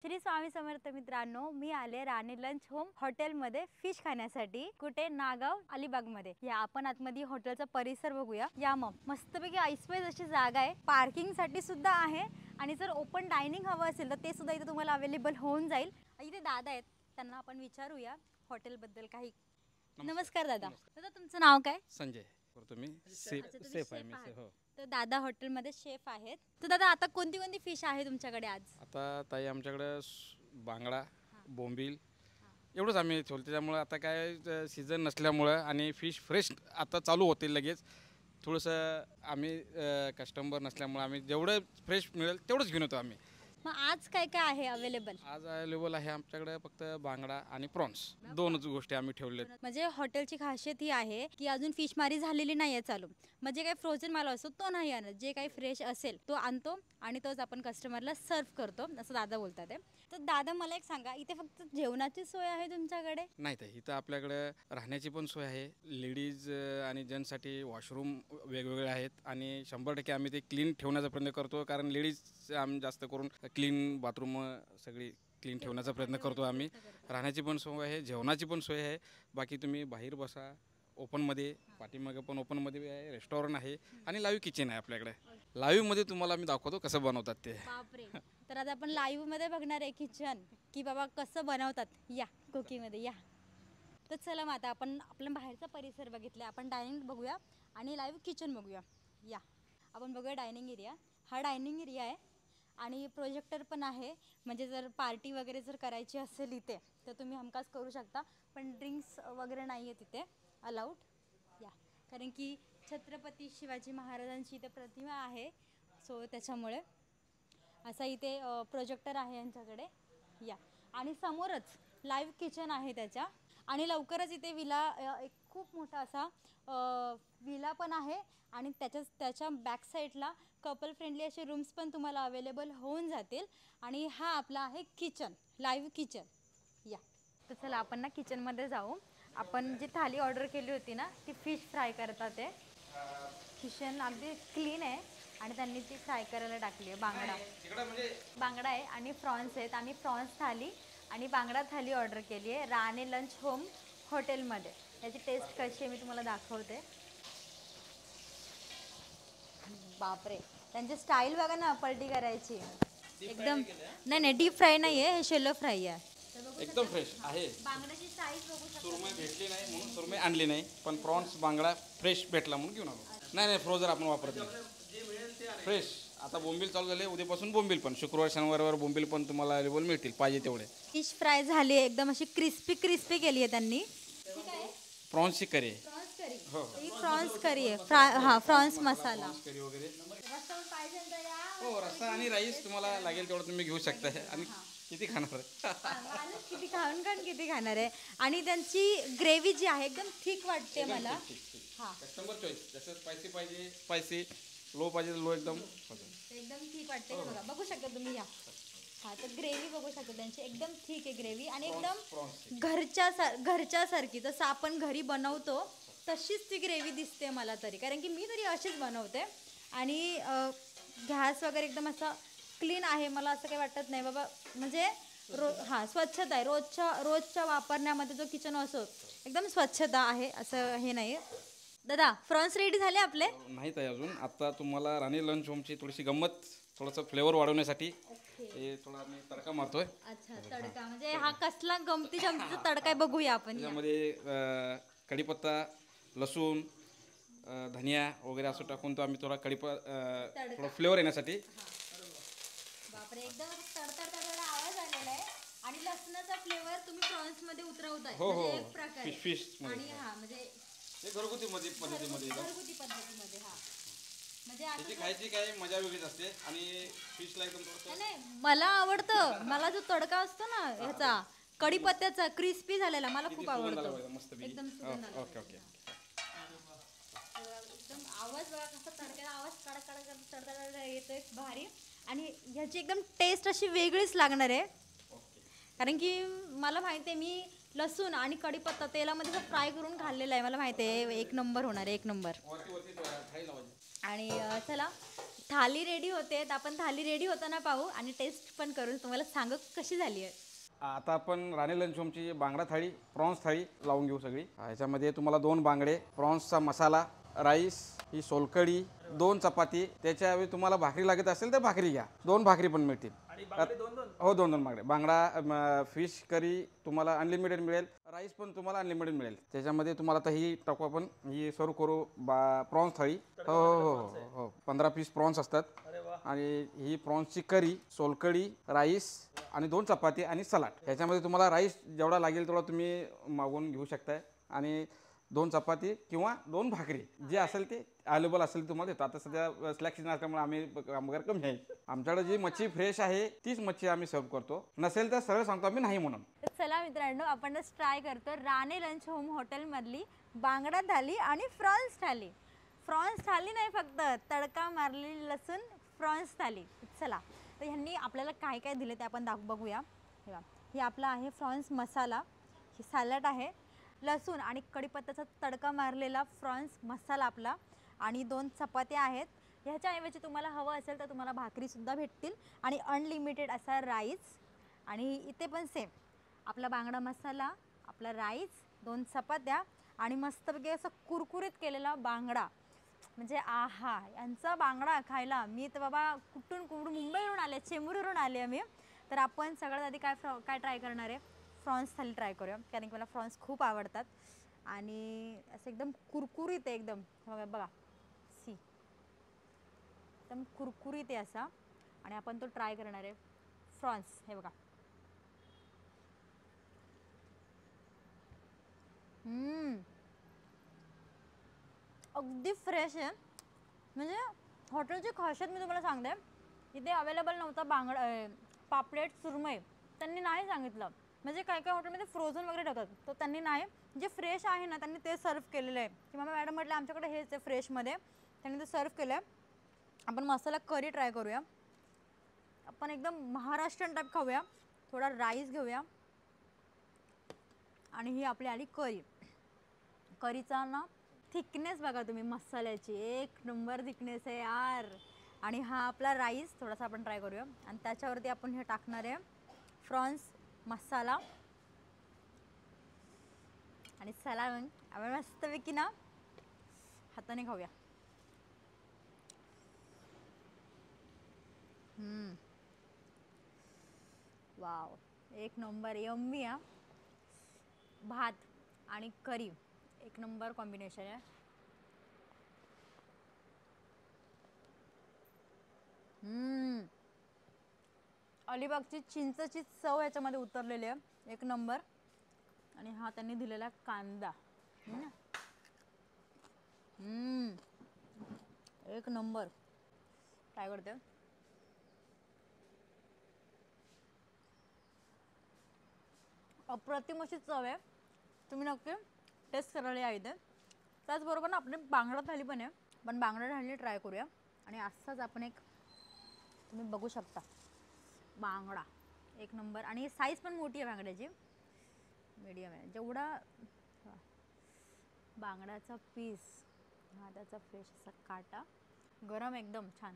श्री स्वामी समर्थ मित्रांनो, मी आले राणी lunch home हॉटेलमध्ये फिश खाण्यासाठी। कुठे? नागाव अलिबाग मध्ये। या आपण आतमध्ये हॉटेलचा परिसर बघूया। या मग मस्तपैकी आईस्पेस अशी जागा आहे, पार्किंग साठी सुद्धा आहे आणि जर ओपन डायनिंग हवं असेल तर ते सुद्धा इथे तुम्हाला अवेलेबल होऊन जाईल। इथे दादा आहेत, त्यांना आपण विचारूया हॉटेल बद्दल काही। नमस्कार दादा। दादा तुमचं नाव काय? संजय। तुम्ही सेफ आहे मी हो। तर दादा हॉटेलमध्ये शेफ आहेत। तर दादा आता कोणती कोणती फिश आहे तुमच्याकडे आज? आता ताई आमच्याकडे बांगडा, बोंबील एवढंच आम्ही ठेवलं। त्याच्यामुळे आता काय सीझन नसल्यामुळे आणि फिश फ्रेश आता चालू होतील लगेच। थोडंसं आम्ही कस्टमर नसल्यामुळे आम्ही जेवढं फ्रेश मिळेल तेवढंच घेऊन येतो आम्ही। मग आज काय काय आहे अवेलेबल? आज अवेलेबल आहे आमच्याकडे फक्त बांगडा आणि प्रॉन्स, दोनच गोष्टी आम्ही ठेवलेत। म्हणजे हॉटेलची खासियत ही आहे की अजून फिश मारी झालेली नाहीये चालू। म्हणजे काही फ्रोझन माल असतो तो नाही आणत, जे काही फ्रेश असेल तो आणतो आणि तोच आपण कस्टमरला सर्व करतो, असं दादा बोलतात आहे। तर दादा मला एक सांगा, इथे फक्त जेवणाची सोय आहे तुमच्याकडे? नाही ताई, इथं आपल्याकडे राहण्याची पण सोय आहे। लेडीज आणि जेंट्ससाठी वॉशरूम वेगवेगळे आहेत आणि 100% आम्ही ते क्लीन ठेवण्याचा प्रयत्न करतो, कारण लेडीज आम्ही जास्त करून क्लीन बाथरूम सगळी क्लीन ठेवण्याचा प्रयत्न करतो आम्ही। राहण्याची पण सोय आहे, जेवणाची पण सोय आहे। बाकी तुम्ही बाहेर बसा ओपनमध्ये, पाठीमागे पण ओपनमध्ये आहे, रेस्टॉरंट आहे आणि लाईव्ह किचन आहे आपल्याकडे। लाईव्हमध्ये तुम्हाला आम्ही दाखवतो कसं बनवतात ते। बापरे, तर आता आपण लाईव्ह मध्ये बघणार आहे किचन की बाबा कसं बनवतात या कुकीमध्ये या। तर चला मग आता आपण आपल्या बाहेरचा परिसर बघितला, आपण डायनिंग बघूया आणि लाईव्ह किचन बघूया। या आपण बघूया डायनिंग एरिया। हा डायनिंग एरिया आहे आणि प्रोजेक्टर पण आहे, म्हणजे जर पार्टी वगैरे जर करायची असेल इथे तर तुम्ही हमखास करू शकता। पण ड्रिंक्स वगैरे नाही आहे तिथे अलाउड, या कारण की छत्रपती शिवाजी महाराजांची इथे प्रतिमा आहे, सो त्याच्यामुळे असा इथे प्रोजेक्टर आहे यांच्याकडे। या आणि समोरच लाईव्ह किचन आहे त्याच्या, आणि लवकरच इथे विला एक खूप मोठा असा विला पण आहे आणि त्याच्या बॅक साईडला कपल फ्रेंडली असे रूम्स पण तुम्हाला अवेलेबल होऊन जातील। आणि हा आपला आहे किचन, लाईव्ह किचन। या तर चला आपण ना किचनमध्ये जाऊ। आपण जी थाली ऑर्डर केली होती ना, ती फिश फ्राय करतात ते। किचन अगदी क्लीन आहे आणि त्यांनी ती फ्राय करायला टाकली आहे। बांगडा आहे आणि प्रॉन्स आहेत। आम्ही प्रॉन्स थाली आणि बांगडा थाली ऑर्डर केली आहे राणी लंच होम हॉटेलमध्ये। याची टेस्ट कशी आहे मी तुम्हाला दाखवते। बापरे, त्यांची स्टाईल बघा ना पलटी करायची एकदम। नाही डीप फ्राय नाही आहे, हे शेलो फ्राय आहे। एकदम फ्रेश आहे। बांगड्याची साईज बघू शकता। सुरमई भेटली नाही म्हणून सुरमई आणली नाही, पण प्रॉन्स बांगडा फ्रेश भेटला म्हणून घेऊन आलो। नाही फ्रोझन आपण वापरत नाही, फ्रेश। आता बोंबील चालू झाले, उद्यापासून बोंबील पण, शुक्रवार शनिवारवर बोंबील पण तुम्हाला अवेलेबल मिळतील पाहिजे तेवढे। फिश फ्राय झाली आहे एकदम अशी क्रिस्पी क्रिस्पी केली आहे त्यांनी। प्रॉन्सची करी हो, ही प्रॉन्स करी आहे। हा प्रॉन्स मसाला करी वगैरे रस्सा पाहिजे तर या। हो, रस्सा आणि राईस तुम्हाला लागेल तेवढं तुम्ही घेऊ शकता। आणि किती खाणार? किती किती खाणार आहे। आणि त्यांची ग्रेव्ही जी आहे एकदम थिक वाटते मला। हा, कस्टमर चॉईस, जसं स्पायसी पाहिजे स्पायसी, लो पाहिजे लो, एकदम ठीक वाटते बघा, बघू शकता तुम्ही या। हा तर ग्रेव्ही बघू शकता त्यांची एकदम ठीक आहे ग्रेव्ही, आणि एकदम घरच्यासारखी जसं आपण घरी बनवतो तशीच ती ग्रेव्ही दिसते मला तरी, कारण की मी तरी अशीच बनवते। आणि गॅस वगैरे एकदम असा क्लीन आहे, मला असं काही वाटत नाही बाबा, म्हणजे हा स्वच्छता आहे। रोजच्या वापरण्यामध्ये जो किचन असो एकदम स्वच्छता आहे, असं हे नाही। दादा प्रॉन्स रेडी झाले आपले? नाहीत आहे अजून। आता तुम्हाला राणी लंच होमची थोडीशी गंमत, थोडंसं फ्लेवर वाढवण्यासाठी हे थोडा मी तडका मारतोय। अच्छा, तडका म्हणजे हा कसला गमती जमतीचा तडका आहे बघूया आपण। त्यामध्ये कढीपत्ता, लसूण, धनिया वगैरे असं टाकून तो आम्ही थोडा थोडा फ्लेवर येण्यासाठी। बापरे, एकदम तडतड आवाज आलेला आहे आणि लसणाचा फ्लेवर तुम्ही प्रॉन्स मध्ये उतरवताय। हो हो, एक प्रकारे फिश आणि हा म्हणजे हे घरगुती पद्धतीमध्ये हा, म्हणजे त्याची खायची काय मजा वेगळीच असते। आणि फिशला एकदम थोडंसं नाही मला आवडतं, मला जो तडका असतो ना ह्याचा कढीपत्त्याचा क्रिस्पी झालेला मला खूप आवडतो एकदम। ओके ओके, एकदम आवाज बघा कसा तडक्याचा आवाज तडतड येतोय भारी। आणि ह्याची एकदम टेस्ट अशी वेगळीच लागणार आहे, कारण की मला माहिती आहे मी लसूण आणि कढीपत्ता तेलामध्ये फ्राय करून खाल्लेला आहे, मला माहिती आहे एक नंबर होणार आहे, एक नंबर। आणि चला थाली रेडी होते, तर आपण थाली रेडी होताना पाहू आणि टेस्ट पण करून तुम्हाला सांगू कशी झाली आहे. आता आपण राणी लंच होमची बांगडा थाळी, प्रॉन्स थाळी लावून घेऊ सगळी. ह्याच्यामध्ये तुम्हाला 2 बांगडे, प्रॉन्सचा मसाला, राईस, ही सोलकढी, 2 चपाती. त्याच्याऐवजी तुम्हाला भाकरी लागत असेल तर भाकरी घ्या, 2 भाकरी पण मिळतील. हो, 2 बांगडे. बांगडा फिश करी तुम्हाला अनलिमिटेड मिळेल, राईस पण तुम्हाला अनलिमिटेड मिळेल. त्याच्यामध्ये तुम्हाला आता ही टाकू आपण, ही सर्व करू प्रॉन्स थाळी. हो हो हो हो हो 15 पीस प्रॉन्स असतात. आणि ही प्रॉन्सची करी, सोलकढी, राईस आणि 2 चपाती आणि सलाड. ह्याच्यामध्ये तुम्हाला राईस जेवढा लागेल तेवढा तुम्ही मागवून घेऊ शकताय. आणि 2 चपाती किंवा 2 भाकरी जे असेल ते अवेलेबल असेल तुम्हाला देतो. आता सध्या स्लॅक सीजन असल्यामुळे आम्ही कामगार कमी आहे. आमच्याकडे जी मच्छी फ्रेश आहे तीच मच्छी आम्ही सर्व करतो. नसेल तर सरळ सांगतो आम्ही नाही म्हणून. तर चला मित्रांनो, आपणच ट्राय करतो राणे लंच होम हॉटेलमधली बांगडा थाली आणि फ्रॉन्स थाली. फ्रॉन्स थाली नाही, फक्त तडका मारलेली लसूण फ्रॉन्स थाली. चला, तर ह्यांनी आपल्याला काय काय दिले ते आपण बघूया. हे आपला आहे फ्रॉन्स मसाला, हे सॅलड आहे, लसूण आणि कढीपत्त्याचा तडका मारलेला फ्रॉन्स मसाला आपला, आणि 2 चपात्या आहेत. ह्याच्याऐवजी तुम्हाला हवं असेल तर तुम्हाला भाकरीसुद्धा भेटतील आणि अनलिमिटेड असा राईस. आणि इथे पण सेम आपला बांगडा मसाला, आपला राईस, 2 चपात्या आणि मस्तपैकी असं कुरकुरीत केलेला बांगडा. म्हणजे आहा, यांचा बांगडा खायला मी तर बाबा कुठून मुंबईवरून आले, चेंबूरवरून आले आम्ही. तर आपण सगळ्यात आधी काय ट्राय करणार आहे, फ्रॉन्स थाली ट्राय करूया, कारण की मला फ्रॉन्स खूप आवडतात. आणि असं एकदम कुरकुरीत आहे एकदम. बघा बघा, सी एकदम कुरकुरीत आहे असा. आणि आपण तो ट्राय करणार आहे फ्रॉन्स. हे बघा, अगदी फ्रेश आहे. म्हणजे हॉटेलची खासियत मी तुम्हाला सांगते, इथे अवेलेबल नव्हता पापलेट सुरमई, त्यांनी नाही सांगितलं. म्हणजे काय काय हॉटेलमध्ये फ्रोझन वगैरे टाकतात, तर त्यांनी नाही, जे फ्रेश आहे ना त्यांनी ते सर्व केलेलं आहे. की मग मॅडम म्हटलं आमच्याकडे हेच आहे फ्रेशमध्ये, त्यांनी ते सर्व केलं आहे. आपण मसाला करी ट्राय करूया. आपण एकदम महाराष्ट्रीयन टाईप खाऊया. थोडा राईस घेऊया आणि ही आपली आली करी. करीचा ना थिकनेस बघा तुम्ही, मसाल्याची एक नंबर थिकनेस आहे यार. आणि हा आपला राईस थोडासा आपण ट्राय करूया. आणि त्याच्यावरती आपण हे टाकणार आहे फ्रॉन्स मसाला आणि सलाड. आपण मस्तपैकी ना हाताने खाऊया. वाव, एक नंबर, यम्मी. भात आणि करी एक नंबर कॉम्बिनेशन आहे. अलिबागची चिंचची चव याच्यामध्ये उतरलेली आहे, एक नंबर. आणि हा त्यांनी दिलेला कांदा, एक नंबर. काय करते, अप्रतिम अशी चव आहे. तुम्ही नक्की टेस्ट करायला या इथे. त्याचबरोबर ना आपली बांगडा थाली पण आहे, पण बांगडा थाली ट्राय करूया. आणि असाच आपण एक, तुम्ही बघू शकता, बांगडा एक नंबर. आणि साईज पण मोठी आहे बांगड्याची, मीडियम आहे. जेवढा बांगड्याचा पीस, हा त्याचा फ्रेश असा काटा, गरम एकदम छान.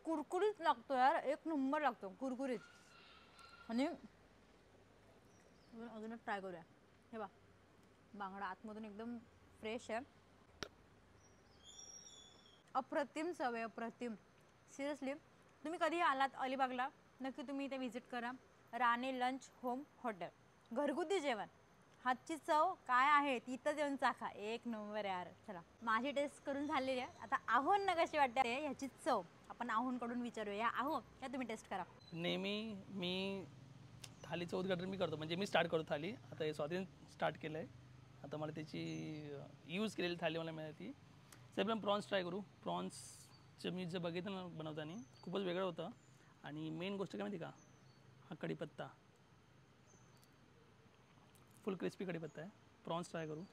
कुरकुरीत लागतो यार, एक नंबर लागतो कुरकुरीत. आणि अजून एक ट्राय करूया. हे बघा, बांगडा आतमधून एकदम फ्रेश आहे. अप्रतिम चव आहे, अप्रतिम. सिरियसली तुम्ही कधी आलात अलिबागला, नक्की तुम्ही इथे व्हिजिट करा. राणे लंच होम हॉटेल, घरगुती जेवण, हातची चव काय आहे तिथं येऊन चाखा, एक नंबर यार. चला, माझी टेस्ट करून झालेली आहे. आता आहोन ना कशी वाटते ह्याची चव, आपण आहोनकडून विचारूया. या आहो, या तुम्ही टेस्ट करा. नेहमी मी थालीचं उद्घाटन मी करतो, म्हणजे मी स्टार्ट करतो थाली. आता हे स्वाधीन स्टार्ट केलं आहे, आता मला त्याची यूज केलेली थाली मला मिळाली. तर आपण प्रॉन्स ट्राय करू. प्रॉन्सचं मी जे बघितलं ना बनवताना खूपच वेगळं होतं. आणि मेन गोष्ट काय माहिती का, हा कढीपत्ता, फुल क्रिस्पी कढीपत्ता आहे. प्रॉन्स ट्राय करू.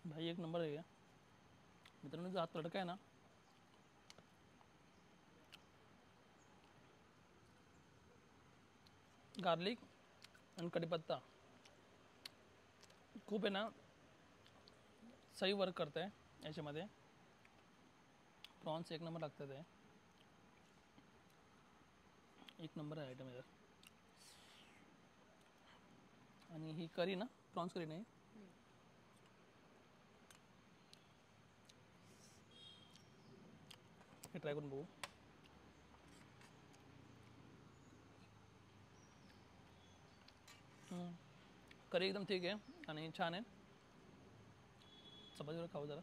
भाई एक नंबर आहे मित्रांनो. जो हा तडका आहे ना, गार्लिक आणि कढीपत्ता खूप आहे ना सही वर्क करत आहे याच्यामध्ये. प्रॉन्स एक नंबर लागतात आहे, एक नंबर आहे आयटम यार. आणि ही करी ना, प्रॉन्स करी नाही, हे ट्राय करून बघू. करी एकदम ठीक आहे आणि छान आहे. चपातीवर खाऊ जरा.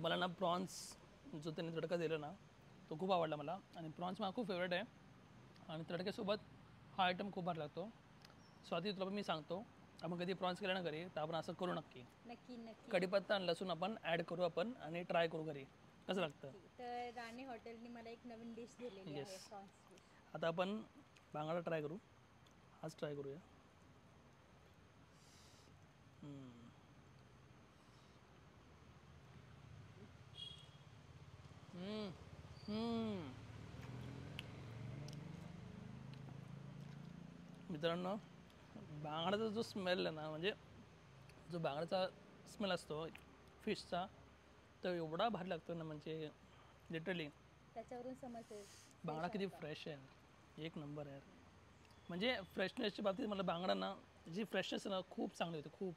मला ना प्रॉन्स जो त्यांनी तडका दिला ना तो खूप आवडला मला. आणि प्रॉन्स माझा खूप फेवरेट आहे. आणि तडक्यासोबत हा आयटम खूप भारी लागतो. स्वाती तुला पण मी सांगतो, आपण कधी प्रॉन्स केलं ना घरी तर आपण असं करू नक्की. नक्की नक्की. कढीपत्ता आणि लसूण आपण ॲड करू आपण आणि ट्राय करू घरी कसं लागतं. तर राणे हॉटेलनी मला एक नवीन डिश दिलेली आहे, प्रॉन्स डिश. आता आपण बांगडा ट्राय करू, आज ट्राय करूया. मित्रांनो, बांगड्याचा जो स्मेल आहे ना, म्हणजे जो बांगड्याचा स्मेल असतो फिशचा, तो एवढा भारी लागतो ना, म्हणजे लिटरली त्याच्यावरून समजते बांगडा किती फ्रेश आहे, एक नंबर आहे. म्हणजे फ्रेशनेसच्या बाबतीत मला बांगडा ना, जी फ्रेशनेस आहे ना खूप चांगली होती खूप.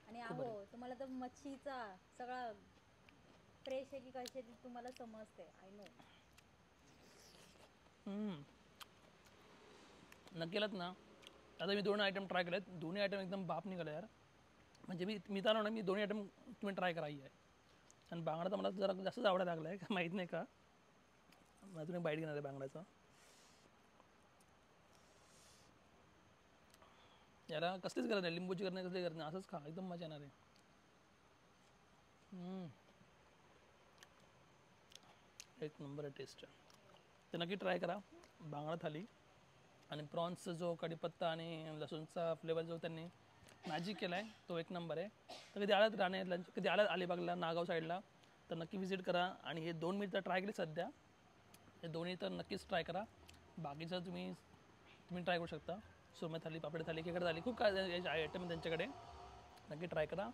आणि अहो तुम्हाला तर मच्छीचा सगळा फ्रेश आहे की कशी आहे ती तुम्हाला समजते. I know. नक्कीलाच ना. आता मी 2 आयटम ट्राय केलेत, दोन्ही आयटम एकदम बाप निघाले यार. म्हणजे मी तर ना, मी दोन्ही आयटम तुम्ही ट्राय करायची आहे. आणि बांगडा तर मला जरा जास्तच आवडायला लागला आहे, का माहीत नाही का. मला तुम्ही बाईट घेणार आहे बांगड्याचा. याला कसलीच गरज नाही, लिंबूची गरज नाही, कसली गरज नाही, असंच खा, एकदम मजा येणार आहे. एक नंबर आहे टेस्ट. ते नक्की ट्राय करा बांगडा थाली. आणि प्रॉन्सचा जो कढीपत्ता आणि लसूणचा फ्लेवर जो त्यांनी मॅजिक केला आहे तो एक नंबर आहे. तर कधी आलात राणे लंच, कधी आलात अलिबागला नागाव साईडला तर नक्की विजिट करा. आणि हे 2 मी तर ट्राय केले सध्या, हे दोन्ही तर नक्कीच ट्राय करा. बाकीचं तुम्ही ट्राय करू शकता. सुरमई थाली, पापडी थाली, खेकडा थाली, खूप काय आयटम त्यांच्याकडे, नक्की ट्राय करा.